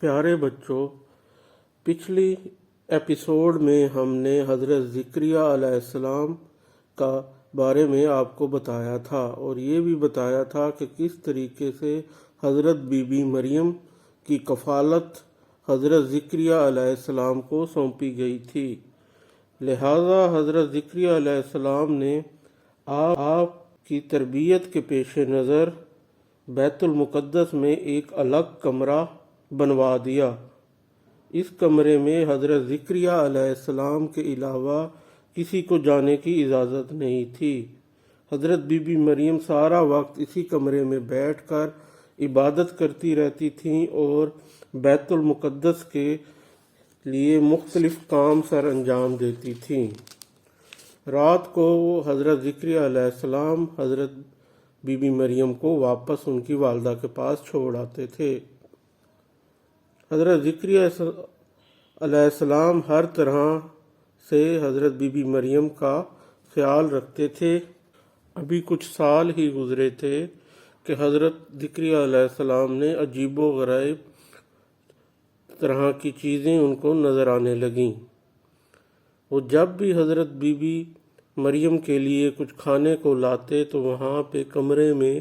پیارے بچوں، پچھلی ایپیسوڈ میں ہم نے حضرت زکریا علیہ السلام کا بارے میں آپ کو بتایا تھا اور یہ بھی بتایا تھا کہ کس طریقے سے حضرت بی بی مریم کی کفالت حضرت زکریا علیہ السلام کو سونپی گئی تھی۔ لہٰذا حضرت زکریا علیہ السلام نے آپ کی تربیت کے پیش نظر بیت المقدس میں ایک الگ کمرہ بنوا دیا۔ اس کمرے میں حضرت زکریا علیہ السلام کے علاوہ کسی کو جانے کی اجازت نہیں تھی۔ حضرت بی بی مریم سارا وقت اسی کمرے میں بیٹھ کر عبادت کرتی رہتی تھیں اور بیت المقدس کے لیے مختلف کام سر انجام دیتی تھیں۔ رات کو حضرت زکریا علیہ السلام حضرت بی بی مریم کو واپس ان کی والدہ کے پاس چھوڑ آتے تھے۔ حضرت زکریا علیہ السلام ہر طرح سے حضرت بی بی مریم کا خیال رکھتے تھے۔ ابھی کچھ سال ہی گزرے تھے کہ حضرت زکریا علیہ السلام نے عجیب و غریب طرح کی چیزیں ان کو نظر آنے لگیں۔ وہ جب بھی حضرت بی بی مریم کے لیے کچھ کھانے کو لاتے تو وہاں پہ کمرے میں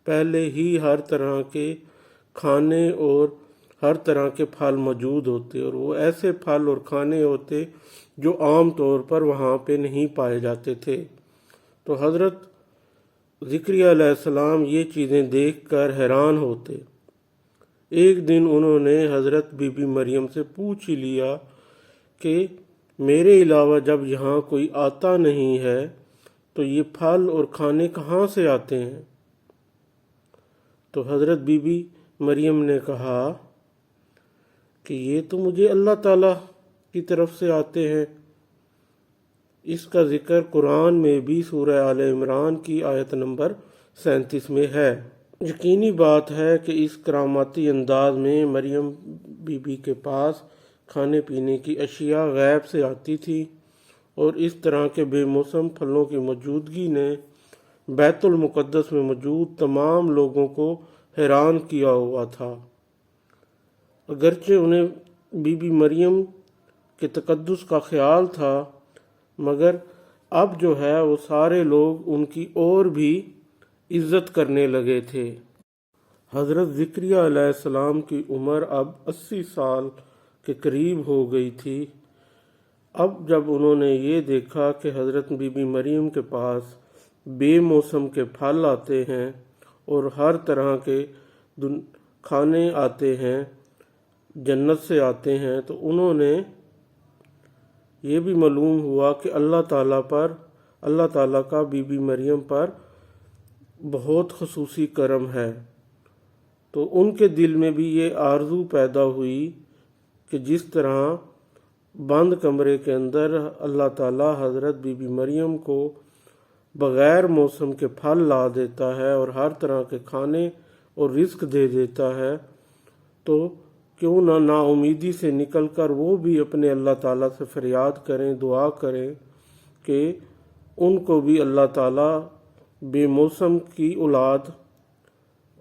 پہلے ہی ہر طرح کے کھانے اور ہر طرح کے پھل موجود ہوتے اور وہ ایسے پھل اور کھانے ہوتے جو عام طور پر وہاں پہ نہیں پائے جاتے تھے۔ تو حضرت زکریا علیہ السلام یہ چیزیں دیکھ کر حیران ہوتے۔ ایک دن انہوں نے حضرت بی بی مریم سے پوچھ ہی لیا کہ میرے علاوہ جب یہاں کوئی آتا نہیں ہے تو یہ پھل اور کھانے کہاں سے آتے ہیں؟ تو حضرت بی بی مریم نے کہا کہ یہ تو مجھے اللہ تعالیٰ کی طرف سے آتے ہیں۔ اس کا ذکر قرآن میں بھی سورہ آل عمران کی آیت نمبر 37 میں ہے۔ یقینی بات ہے کہ اس کراماتی انداز میں مریم بی بی کے پاس کھانے پینے کی اشیاء غیب سے آتی تھی اور اس طرح کے بے موسم پھلوں کی موجودگی نے بیت المقدس میں موجود تمام لوگوں کو حیران کیا ہوا تھا۔ اگرچہ انہیں بی بی مریم کے تقدس کا خیال تھا مگر اب جو ہے وہ سارے لوگ ان کی اور بھی عزت کرنے لگے تھے۔ حضرت زکریا علیہ السلام کی عمر اب 80 سال کے قریب ہو گئی تھی۔ اب جب انہوں نے یہ دیکھا کہ حضرت بی بی مریم کے پاس بے موسم کے پھل آتے ہیں اور ہر طرح کے کھانے آتے ہیں، جنت سے آتے ہیں، تو انہوں نے یہ بھی معلوم ہوا کہ اللہ تعالیٰ کا بی بی مریم پر بہت خصوصی کرم ہے۔ تو ان کے دل میں بھی یہ آرزو پیدا ہوئی کہ جس طرح بند کمرے کے اندر اللہ تعالیٰ حضرت بی بی مریم کو بغیر موسم کے پھل لا دیتا ہے اور ہر طرح کے کھانے اور رزق دے دیتا ہے، تو کیوں نہ نا امیدی سے نکل کر وہ بھی اپنے اللہ تعالیٰ سے فریاد کریں، دعا کریں کہ ان کو بھی اللہ تعالیٰ بے موسم کی اولاد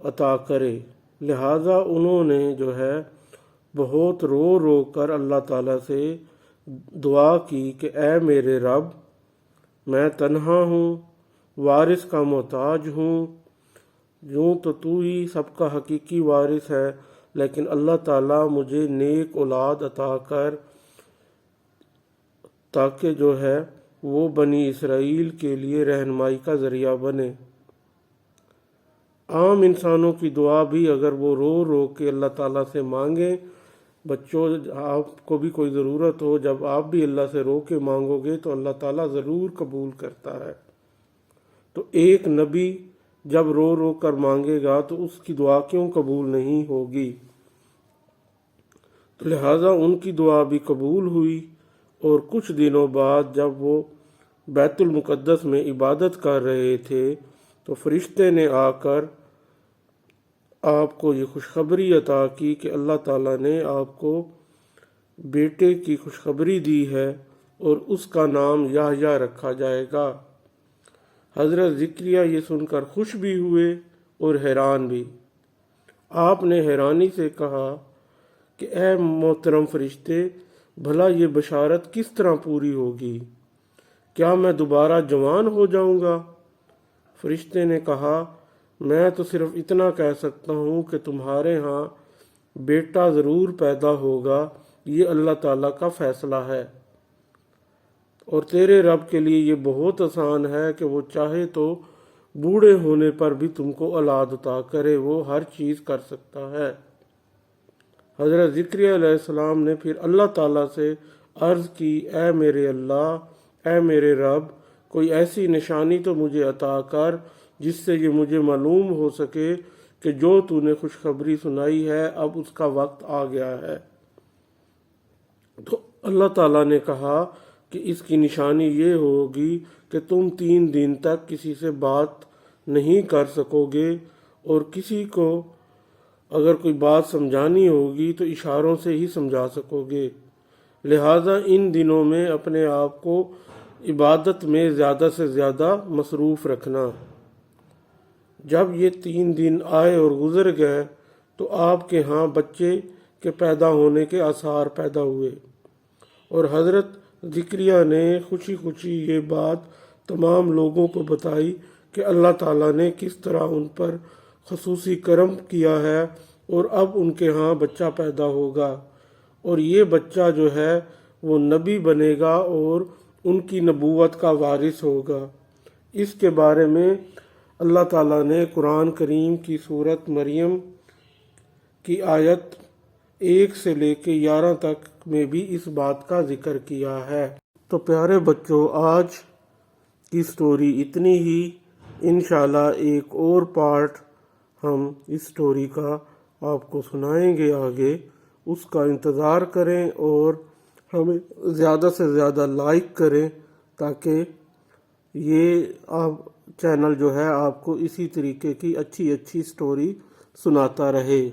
عطا کرے۔ لہٰذا انہوں نے جو ہے بہت رو رو کر اللہ تعالیٰ سے دعا کی کہ اے میرے رب، میں تنہا ہوں، وارث کا محتاج ہوں، یوں تو ہی سب کا حقیقی وارث ہے، لیکن اللہ تعالیٰ مجھے نیک اولاد عطا کر تاکہ جو ہے وہ بنی اسرائیل کے لیے رہنمائی کا ذریعہ بنے۔ عام انسانوں کی دعا بھی اگر وہ رو رو کے اللہ تعالیٰ سے مانگیں، بچوں آپ کو بھی کوئی ضرورت ہو، جب آپ بھی اللہ سے رو کے مانگو گے تو اللہ تعالیٰ ضرور قبول کرتا ہے۔ تو ایک نبی جب رو رو کر مانگے گا تو اس کی دعا کیوں قبول نہیں ہوگی؟ تو لہٰذا ان کی دعا بھی قبول ہوئی اور کچھ دنوں بعد جب وہ بیت المقدس میں عبادت کر رہے تھے تو فرشتے نے آ کر آپ کو یہ خوشخبری عطا کی کہ اللہ تعالیٰ نے آپ کو بیٹے کی خوشخبری دی ہے اور اس کا نام یحییٰ رکھا جائے گا۔ حضرت زکریا یہ سن کر خوش بھی ہوئے اور حیران بھی۔ آپ نے حیرانی سے کہا کہ اے محترم فرشتے، بھلا یہ بشارت کس طرح پوری ہوگی؟ کیا میں دوبارہ جوان ہو جاؤں گا؟ فرشتے نے کہا، میں تو صرف اتنا کہہ سکتا ہوں کہ تمہارے ہاں بیٹا ضرور پیدا ہوگا، یہ اللہ تعالیٰ کا فیصلہ ہے، اور تیرے رب کے لیے یہ بہت آسان ہے کہ وہ چاہے تو بوڑھے ہونے پر بھی تم کو اولاد عطا کرے، وہ ہر چیز کر سکتا ہے۔ حضرت زکریا علیہ السلام نے پھر اللہ تعالیٰ سے عرض کی، اے میرے اللہ، اے میرے رب، کوئی ایسی نشانی تو مجھے عطا کر جس سے یہ مجھے معلوم ہو سکے کہ جو تو نے خوشخبری سنائی ہے اب اس کا وقت آ گیا ہے۔ تو اللہ تعالیٰ نے کہا کہ اس کی نشانی یہ ہوگی کہ تم 3 دن تک کسی سے بات نہیں کر سکو گے، اور کسی کو اگر کوئی بات سمجھانی ہوگی تو اشاروں سے ہی سمجھا سکو گے، لہٰذا ان دنوں میں اپنے آپ کو عبادت میں زیادہ سے زیادہ مصروف رکھنا۔ جب یہ 3 دن آئے اور گزر گئے تو آپ کے ہاں بچے کے پیدا ہونے کے آثار پیدا ہوئے، اور حضرت زکریا نے خوشی خوشی یہ بات تمام لوگوں کو بتائی کہ اللہ تعالیٰ نے کس طرح ان پر خصوصی کرم کیا ہے، اور اب ان کے ہاں بچہ پیدا ہوگا، اور یہ بچہ جو ہے وہ نبی بنے گا اور ان کی نبوت کا وارث ہوگا۔ اس کے بارے میں اللہ تعالیٰ نے قرآن کریم کی سورت مریم کی آیت 1 سے لے کے 11 تک میں بھی اس بات کا ذکر کیا ہے۔ تو پیارے بچوں، آج کی سٹوری اتنی ہی، انشاءاللہ ایک اور پارٹ ہم اس سٹوری کا آپ کو سنائیں گے آگے، اس کا انتظار کریں اور ہمیں زیادہ سے زیادہ لائک کریں تاکہ یہ چینل جو ہے آپ کو اسی طریقے کی اچھی اچھی سٹوری سناتا رہے۔